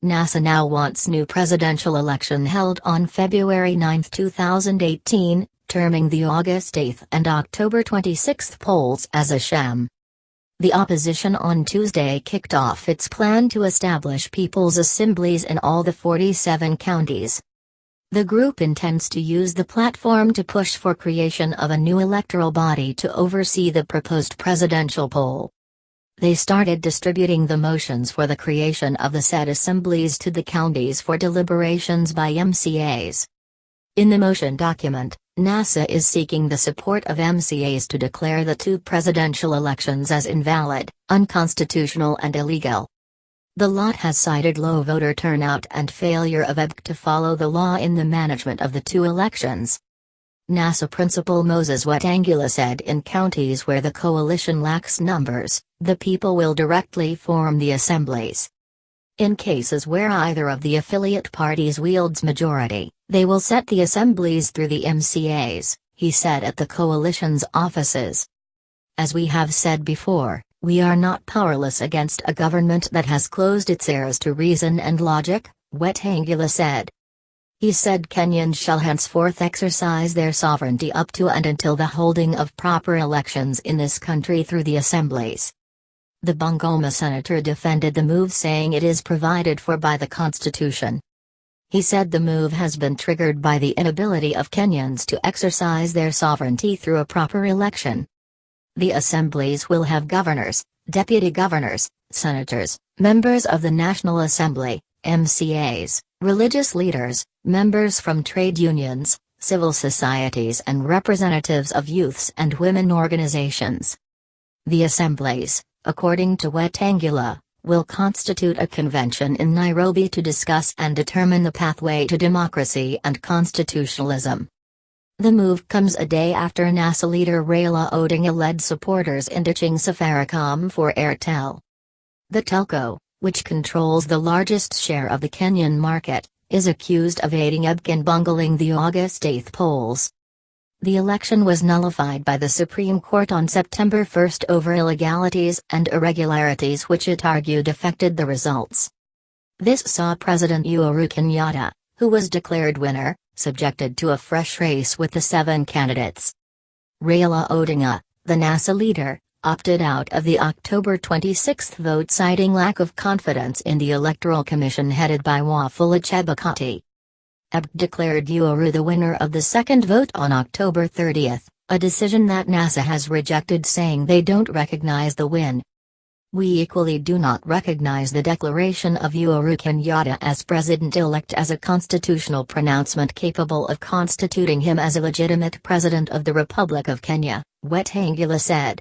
NASA now wants new presidential election held on February 9, 2018, terming the August 8 and October 26 polls as a sham. The opposition on Tuesday kicked off its plan to establish people's assemblies in all the 47 counties. The group intends to use the platform to push for creation of a new electoral body to oversee the proposed presidential poll. They started distributing the motions for the creation of the said assemblies to the counties for deliberations by MCAs. In the motion document, NASA is seeking the support of MCAs to declare the two presidential elections as invalid, unconstitutional and illegal. The lot has cited low voter turnout and failure of IEBC to follow the law in the management of the two elections. NASA Principal Moses Wetangula said in counties where the coalition lacks numbers, the people will directly form the assemblies. In cases where either of the affiliate parties wields majority, they will set the assemblies through the MCAs, he said at the coalition's offices. As we have said before, we are not powerless against a government that has closed its ears to reason and logic, Wetangula said. He said Kenyans shall henceforth exercise their sovereignty up to and until the holding of proper elections in this country through the assemblies. The Bungoma senator defended the move, saying it is provided for by the Constitution. He said the move has been triggered by the inability of Kenyans to exercise their sovereignty through a proper election. The assemblies will have governors, deputy governors, senators, members of the National Assembly, MCAs, religious leaders, members from trade unions, civil societies and representatives of youths and women organizations. The assemblies, according to Wetangula, will constitute a convention in Nairobi to discuss and determine the pathway to democracy and constitutionalism. The move comes a day after NASA leader Raila Odinga led supporters in ditching Safaricom for Airtel. The telco, which controls the largest share of the Kenyan market, is accused of aiding IEBC in bungling the August 8 polls. The election was nullified by the Supreme Court on September 1 over illegalities and irregularities which it argued affected the results. This saw President Uhuru Kenyatta, who was declared winner, subjected to a fresh race with the 7 candidates. Raila Odinga, the NASA leader, opted out of the October 26 vote, citing lack of confidence in the Electoral Commission headed by Wafula Chebukati. IEBC declared Uhuru the winner of the second vote on October 30, a decision that NASA has rejected, saying they don't recognize the win. We equally do not recognize the declaration of Uhuru Kenyatta as president-elect as a constitutional pronouncement capable of constituting him as a legitimate president of the Republic of Kenya, Wetangula said.